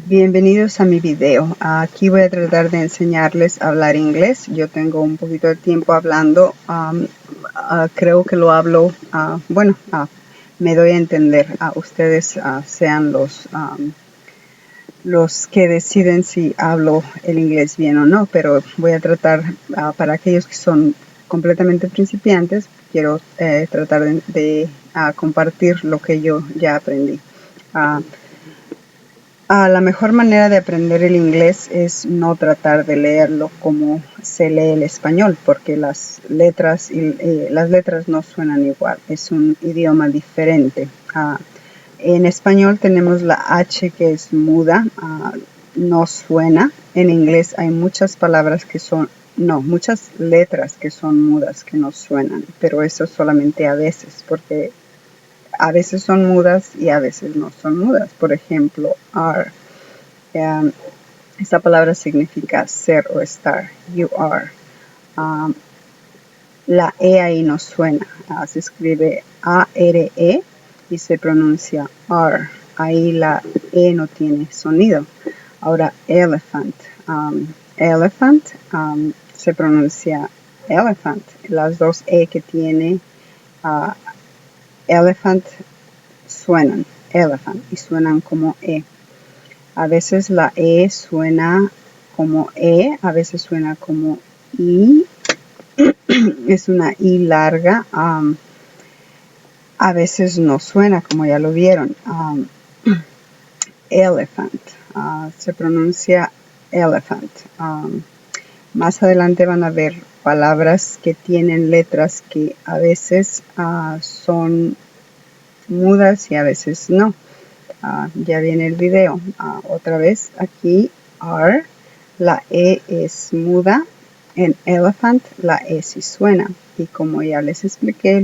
Bienvenidos a mi video. Aquí voy a tratar de enseñarles a hablar inglés. Yo tengo un poquito de tiempo hablando. Creo que lo hablo, me doy a entender. Ustedes sean los que deciden si hablo el inglés bien o no, pero voy a tratar, para aquellos que son completamente principiantes, quiero tratar de compartir lo que yo ya aprendí. La mejor manera de aprender el inglés es no tratar de leerlo como se lee el español, porque las letras no suenan igual. Es un idioma diferente. En español tenemos la H que es muda, no suena. En inglés hay muchas palabras muchas letras que son mudas, que no suenan, pero eso solamente a veces, porque a veces son mudas y a veces no son mudas. Por ejemplo, are. Esta palabra significa ser o estar. You are. La E ahí no suena. Se escribe A-R-E y se pronuncia are. Ahí la E no tiene sonido. Ahora, elephant. Elephant se pronuncia elephant. Las dos E que tiene elephant suenan elephant y suenan como E. A veces la E suena como E, a veces suena como I. Es una I larga. A veces no suena, como ya lo vieron. Elephant. Se pronuncia elephant. Más adelante van a ver palabras que tienen letras que a veces son mudas y a veces no. Ya viene el video. Otra vez aquí, are. La E es muda. En elephant, la E sí suena. Y como ya les expliqué,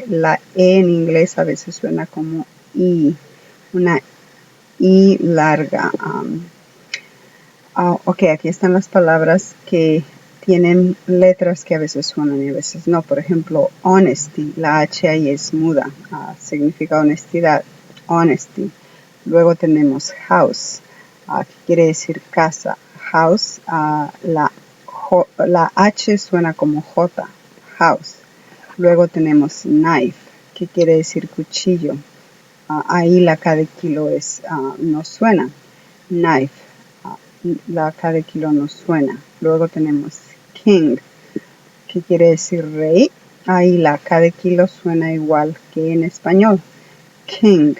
la E en inglés a veces suena como I. Una I larga. Ok, aquí están las palabras que tienen letras que a veces suenan y a veces no. Por ejemplo, honesty. La H ahí es muda. Significa honestidad. Honesty. Luego tenemos house, que quiere decir casa. House, la H suena como J, house. Luego tenemos knife, que quiere decir cuchillo. Ahí la K de kilo no suena. Knife, la K de kilo no suena. Luego tenemos king, que quiere decir rey. Ahí la K de kilo suena igual que en español. King.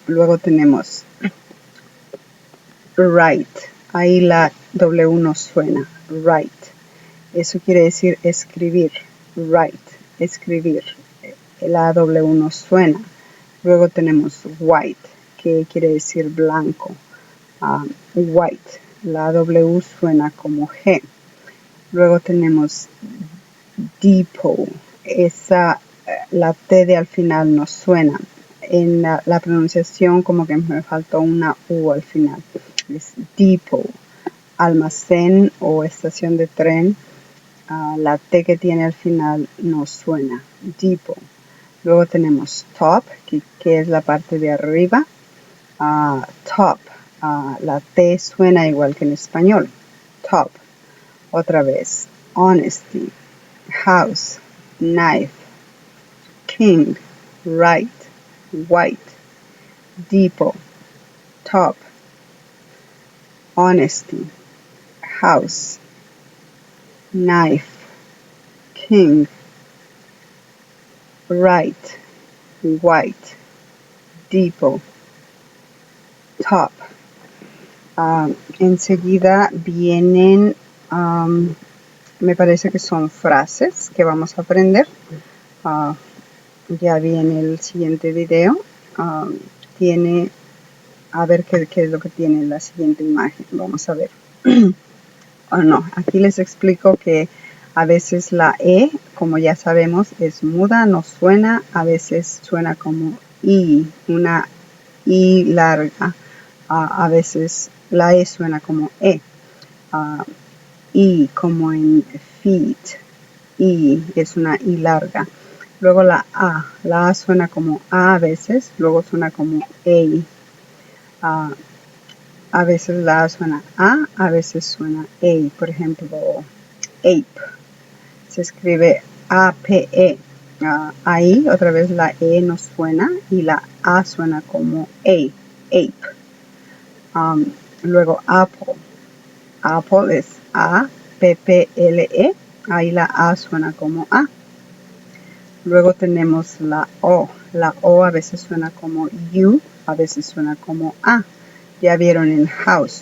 Luego tenemos right. Ahí la W no suena. Right. Eso quiere decir escribir. Right. Escribir. La W no suena. Luego tenemos white, que quiere decir blanco. White. La W suena como G. Luego tenemos depot. La T de al final no suena. En la pronunciación como que me faltó una U al final. Es depot. Almacén o estación de tren. La T que tiene al final no suena. Depot. Luego tenemos top, que es la parte de arriba. Top. La T suena igual que en español. Top. Otra vez. Honesty. House. Knife. King. Right. White. Depot. Top. Honesty. House. Knife. King. Right. White. Depot. Top. Enseguida vienen, me parece que son frases que vamos a aprender. Ya viene el siguiente video. A ver qué es lo que tiene la siguiente imagen. Vamos a ver. Aquí les explico que a veces la E, como ya sabemos, es muda, no suena. A veces suena como I, una I larga. A veces la E suena como E. I, como en feet. I es una I larga. Luego la A suena como A veces, luego suena como A. A veces la A suena a veces suena A. Por ejemplo, ape. Se escribe A-P-E. Ahí otra vez la E no suena y la A suena como A. Ape. Luego apple. Apple es A-P-P-L-E. Ahí la A suena como A. Luego tenemos la O. La O a veces suena como U, a veces suena como A. Ya vieron en house,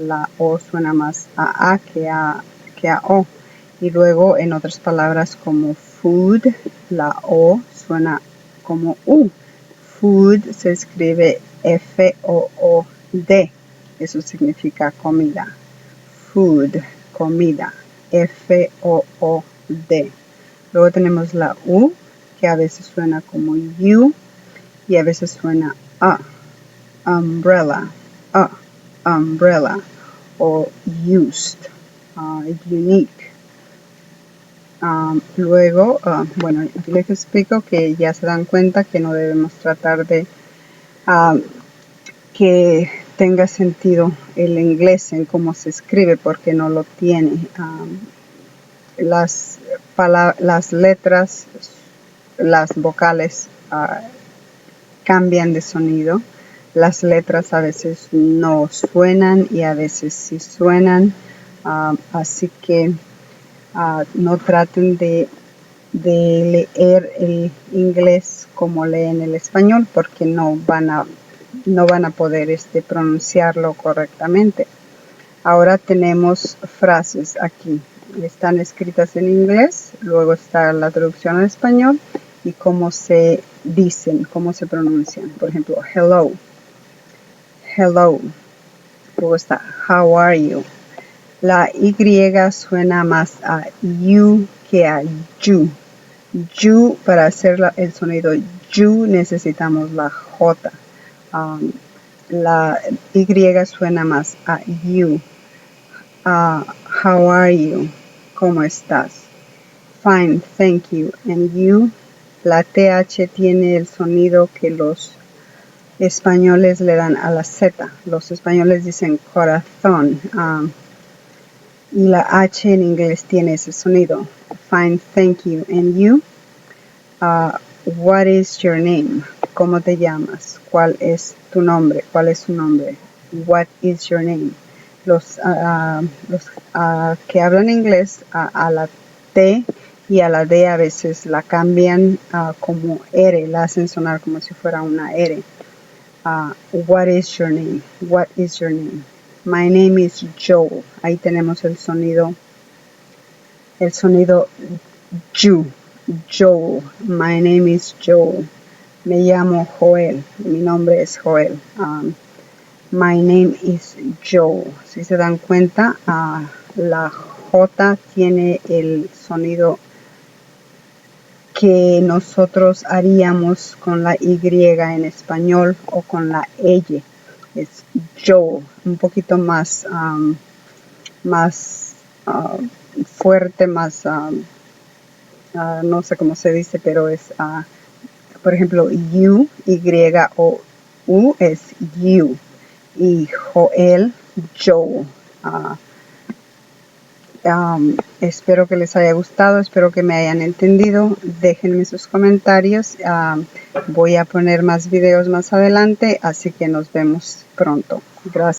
la O suena más a que a O. Y luego en otras palabras como food, la O suena como U. Food se escribe F-O-O-D. Eso significa comida. Food, comida. F-O-O-D. Luego tenemos la U, que a veces suena como U y a veces suena A. Umbrella, umbrella, o used, unique. Luego, bueno, les explico que ya se dan cuenta que no debemos tratar de que tenga sentido el inglés en cómo se escribe, porque no lo tiene. Las letras, las vocales cambian de sonido. Las letras a veces no suenan y a veces sí suenan. Así que no traten de leer el inglés como leen el español, porque no van a poder pronunciarlo correctamente. Ahora tenemos frases aquí. Están escritas en inglés, luego está la traducción al español y cómo se dicen, cómo se pronuncian. Por ejemplo, hello, hello. Luego está how are you. La Y suena más a you que a you. You, para hacer el sonido you necesitamos la J. La Y suena más a you. How are you? ¿Cómo estás? Fine, thank you. And you, la TH tiene el sonido que los españoles le dan a la Z. Los españoles dicen corazón. Y la H en inglés tiene ese sonido. Fine, thank you. And you, what is your name? ¿Cómo te llamas? ¿Cuál es tu nombre? ¿Cuál es su nombre? What is your name? Los que hablan inglés a la T y a la D a veces la cambian como R, la hacen sonar como si fuera una R. What is your name? What is your name? My name is Joel. Ahí tenemos el sonido you. Joel. My name is Joel. Me llamo Joel. Mi nombre es Joel. My name is Joel. Si se dan cuenta, la J tiene el sonido que nosotros haríamos con la Y en español o con la L. Es Joel, un poquito más, fuerte, más, no sé cómo se dice, pero es, por ejemplo, U, Y o U es you. Y Joel, Joel. Espero que les haya gustado, espero que me hayan entendido. Déjenme sus comentarios. Voy a poner más videos más adelante, así que nos vemos pronto. Gracias.